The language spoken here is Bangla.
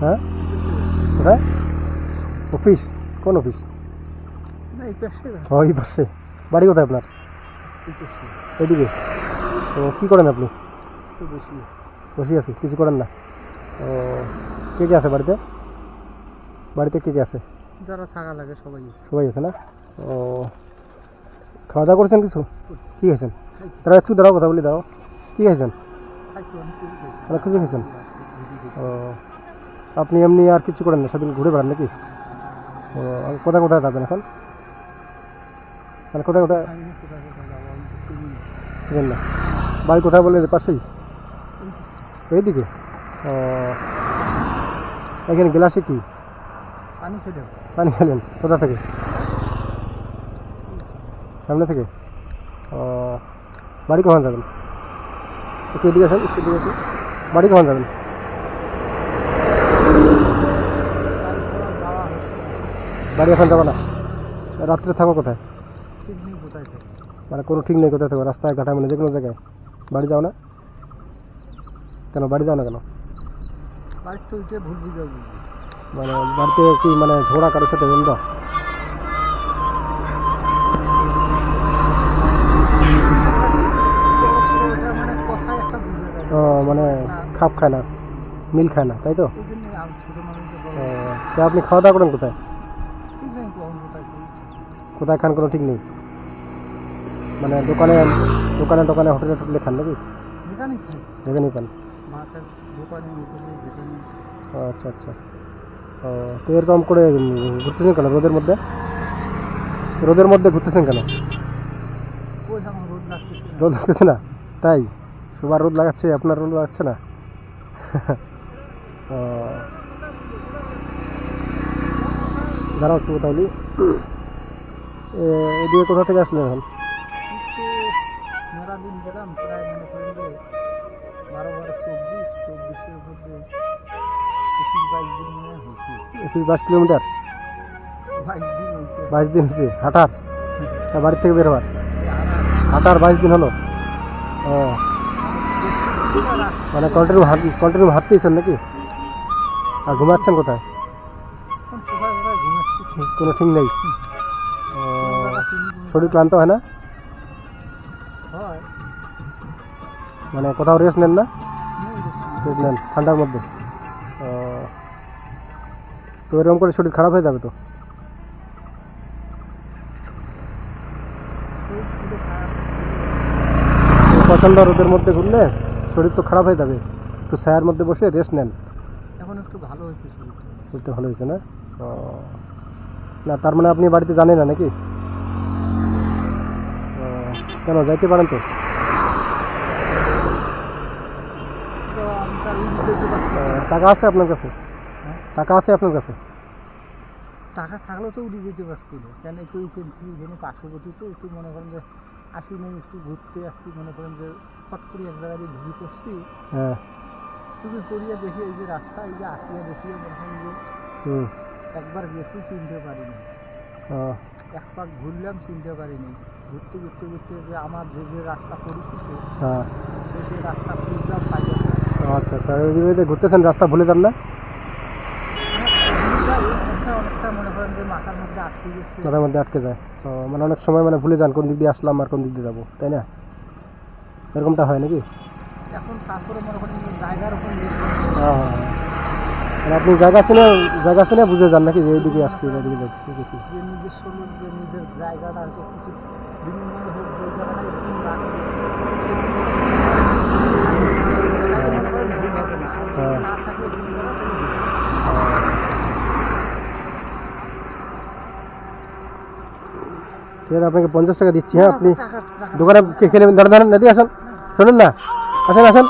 হ্যাঁ কোথায় অফিস? কোন অফিস? ওই পাশে। বাড়ি কোথায় আপনার? এদিকে। তো কী করেন আপনি? বসে আছি, কিছু করেন না? ও, কে কে আছে বাড়িতে? বাড়িতে কে কে আছে? যারা থাকা লাগে সবাই সবাই আছে না? ও, খাওয়া দাওয়া করেছেন কিছু? কী খাইছেন? তারা একটু দাঁড়াও, কথা বলি, দাও। কী খাইছেন? অনেক কিছু খাইছেন? ও, আপনি এমনি আর কিছু করেন না, সেদিন ঘুরে বেড়ান নাকি? ও, কোথায় কোথায় যাবেন এখন? মানে কোথায় কোথায় না? বাড়ি কোথায় বলে? পাশেই এইদিকে? ও, এখানে গ্লাসে কি পানি খেলেন? কোথা থেকে? সামনে থেকে? ও, বাড়ি কখন যাবেন? একটু এদিকে আসেন, একটু এদিকে আসেন। বাড়ি কখন যাবেন? বাড়ি এখন যাবো না? রাত্রে থাকো কোথায়? মানে কোনো ঠিক নেই কোথায় থাকো? রাস্তায় ঘাটায় মানে যে কোনো জায়গায়? বাড়ি যাও না কেন? বাড়ি যাও না কেন? মানে বাড়িতে কি মানে ঝগড়া কারোর সাথে বন্ধ? ও, মানে খাপ খায় না, মিল খায় না, তাই তো? তো আপনি খাওয়া দাওয়া করেন কোথায়? কোথায় খান কোনো ঠিক নেই? মানে দোকানে দোকানে দোকানে হোটেলে টোটেলে খান নাকি? যেখানেই পান? ও, আচ্ছা আচ্ছা। ও, তো এরকম করে ঘুরতেছেন কেন রোদের মধ্যে? রোদের মধ্যে ঘুরতেছেন কেন? রোদ লাগতেছে না তাই? সবার রোদ লাগাচ্ছে, আপনার রোদ লাগাচ্ছে না? ও, দাঁড়াও একটু তাহলে। এদিকে কোথা থেকে আসলেন এখন? একুশ 22 কিলোমিটার? 22 দিন হয়েছে হাঁটার? বাড়ির থেকে বের হওয়ার হাঁটার 22 দিন হলো? ও, মানে কন্টিনিউ হাঁটতেইছেন নাকি? আর ঘুমাচ্ছেন কোথায়? কোনো ঠিক নেই? শরীর ক্লান্ত হয় না? মানে কোথাও রেস্ট নেন না? রেস্ট নেন ঠান্ডার মধ্যে? তো এরকম করে শরীর খারাপ হয়ে যাবে তো। প্রচণ্ড রোদের মধ্যে ঘুরলে শরীর তো খারাপ হয়ে যাবে। তো ছায়ার মধ্যে বসে রেস্ট নেন। এখন একটু ভালো হয়েছে, শরীরটা ভালো হয়েছে না? না, তার মানে আপনি বাড়িতে জানেন না নাকি? কেন যাইতে পারেন তো? টাকা আছে আপনার কাছে? টাকা আছে আপনার কাছে? টাকা থাকলেও তো উড়ে যেতে পারছিল কেন? একটু এখানে পার্শ্ববর্তী তো একটু মনে করেন যে আসি নেই, একটু ঘুরতে আসছি, মনে করেন যে ফট করে এক জায়গায় দিয়ে ঘুরে করছি। হ্যাঁ, তুমি করিয়া দেখি এই যে রাস্তা, এই যে আসিয়া দেখিয়া মনে করেন যে একবার গেছি চিনতে পারিনি, এক পাক ঘুরলাম চিনতে পারিনি। ঘুরতে ঘুরতে ঘুরতে যে আমার যে যে রাস্তা পরিচিত সে রাস্তা খুঁজলাম পাইলাম। আচ্ছা আচ্ছা, ঘুরতেছেন, রাস্তা ভুলে যান না? অনেকটা মনে করেন যে মাথার মধ্যে আটকে গেছে, মাথার মধ্যে আটকে যায়। মানে অনেক সময় মানে ভুলে যান কোন দিক দিয়ে আসলাম আর কোন দিক দিয়ে যাবো, তাই না? এরকমটা হয় নাকি? এখন তারপরে মনে করেন জায়গার উপর মানে আপনি জায়গা শুনে বুঝে যান নাকি যে এইদিকে আসছি এইদিকে যাচ্ছি? যে নিজস্ব লোক, যে নিজের জায়গাটা হয়তো কিছু বিভিন্ন হোক যে জায়গাটা না থাকলে ঠিক আছে, আপনাকে 50 টাকা দিচ্ছি। হ্যাঁ, আপনি দোকানে খেলে দাঁড়ান, নদী আসেন, শোনেন না, আসেন আসেন।